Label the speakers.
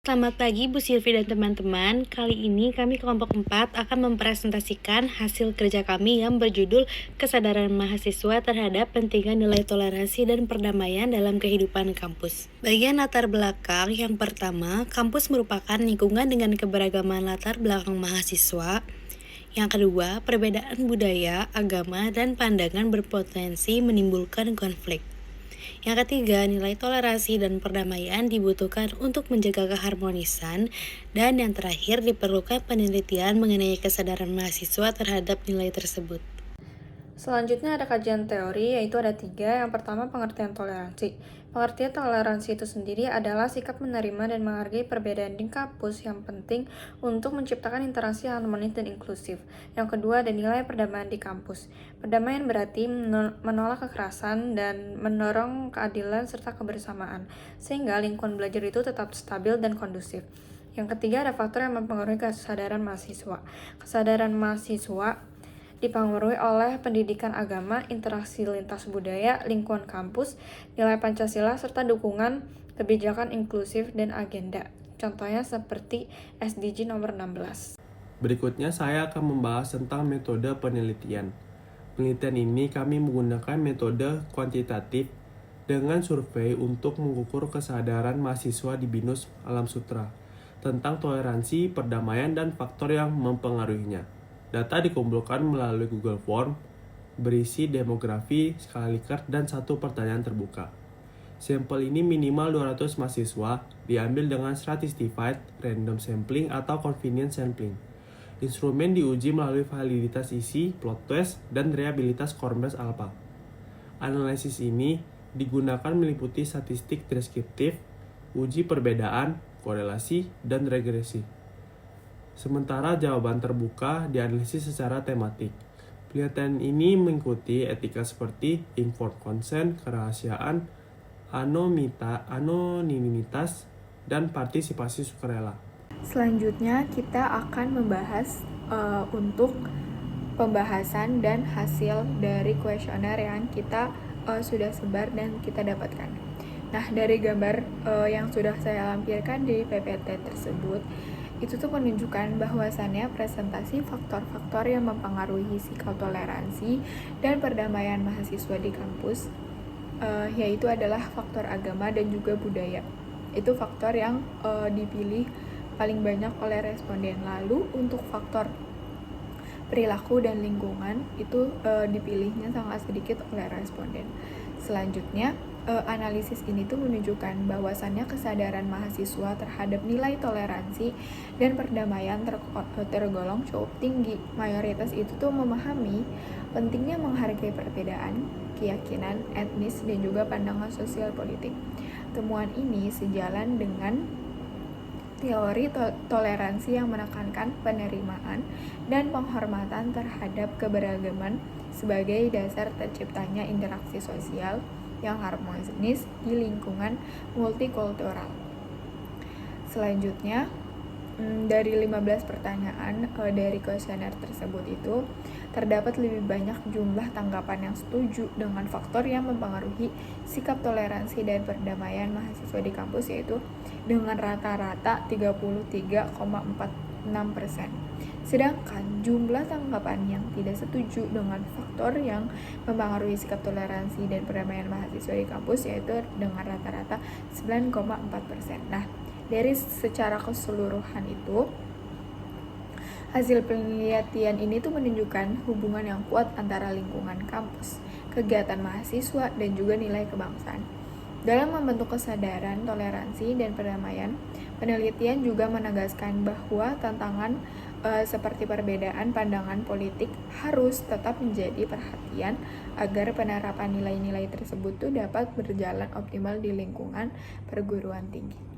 Speaker 1: Selamat pagi Bu Silvi dan teman-teman. Kali ini kami kelompok 4 akan mempresentasikan hasil kerja kami yang berjudul Kesadaran Mahasiswa Terhadap Pentingnya Nilai Toleransi dan Perdamaian dalam Kehidupan Kampus. Bagian latar belakang yang pertama, kampus merupakan lingkungan dengan keberagaman latar belakang mahasiswa. Yang kedua, perbedaan budaya, agama, dan pandangan berpotensi menimbulkan konflik. Yang ketiga, nilai toleransi dan perdamaian dibutuhkan untuk menjaga keharmonisan. Dan yang terakhir, diperlukan penelitian mengenai kesadaran mahasiswa terhadap nilai tersebut.
Speaker 2: Selanjutnya ada kajian teori, yaitu ada 3. Yang pertama, pengertian toleransi. Pengertian toleransi itu sendiri adalah sikap menerima dan menghargai perbedaan di kampus yang penting untuk menciptakan interaksi harmonis dan inklusif. Yang kedua, ada nilai perdamaian di kampus. Perdamaian berarti menolak kekerasan dan mendorong keadilan serta kebersamaan, sehingga lingkungan belajar itu tetap stabil dan kondusif. Yang ketiga, ada faktor yang mempengaruhi kesadaran mahasiswa. Kesadaran mahasiswa dipengaruhi oleh pendidikan agama, interaksi lintas budaya, lingkungan kampus, nilai Pancasila, serta dukungan kebijakan inklusif dan agenda. Contohnya seperti SDG nomor 16.
Speaker 3: Berikutnya saya akan membahas tentang metode penelitian. Penelitian ini kami menggunakan metode kuantitatif dengan survei untuk mengukur kesadaran mahasiswa di BINUS Alam Sutra tentang toleransi, perdamaian, dan faktor yang mempengaruhinya. Data dikumpulkan melalui Google Form, berisi demografi, skala Likert, dan satu pertanyaan terbuka. Sampel ini minimal 200 mahasiswa, diambil dengan stratified random sampling atau convenience sampling. Instrumen diuji melalui validitas isi, plot test, dan reliabilitas Cornbreast Alpha. Analisis ini digunakan meliputi statistik deskriptif, uji perbedaan, korelasi, dan regresi. Sementara jawaban terbuka dianalisis secara tematik. Penelitian ini mengikuti etika seperti informed consent, kerahasiaan, anonimitas, dan partisipasi sukarela.
Speaker 4: Selanjutnya kita akan membahas untuk pembahasan dan hasil dari kuesioner yang kita sudah sebar dan kita dapatkan. Nah, dari gambar yang sudah saya lampirkan di PPT tersebut, itu tuh menunjukkan bahwasannya presentasi faktor-faktor yang mempengaruhi sikap toleransi dan perdamaian mahasiswa di kampus, yaitu adalah faktor agama dan juga budaya. Itu faktor yang dipilih paling banyak oleh responden. Lalu untuk faktor perilaku dan lingkungan itu dipilihnya sangat sedikit oleh responden. Selanjutnya, analisis ini tuh menunjukkan bahwasannya kesadaran mahasiswa terhadap nilai toleransi dan perdamaian tergolong cukup tinggi. Mayoritas itu tuh memahami pentingnya menghargai perbedaan, keyakinan, etnis, dan juga pandangan sosial politik. Temuan ini sejalan dengan teori toleransi yang menekankan penerimaan dan penghormatan terhadap keberagaman sebagai dasar terciptanya interaksi sosial yang harmonis di lingkungan multikultural. Selanjutnya, dari 15 pertanyaan dari kuesioner tersebut itu terdapat lebih banyak jumlah tanggapan yang setuju dengan faktor yang mempengaruhi sikap toleransi dan perdamaian mahasiswa di kampus, yaitu dengan rata-rata 33,46%. Sedangkan jumlah tanggapan yang tidak setuju dengan faktor yang mempengaruhi sikap toleransi dan perdamaian mahasiswa di kampus, yaitu dengan rata-rata 9,4%. Nah, dari secara keseluruhan itu, hasil penelitian ini tuh menunjukkan hubungan yang kuat antara lingkungan kampus, kegiatan mahasiswa, dan juga nilai kebangsaan. Dalam membentuk kesadaran, toleransi, dan perdamaian, penelitian juga menegaskan bahwa tantangan seperti perbedaan pandangan politik harus tetap menjadi perhatian agar penerapan nilai-nilai tersebut tuh dapat berjalan optimal di lingkungan perguruan tinggi.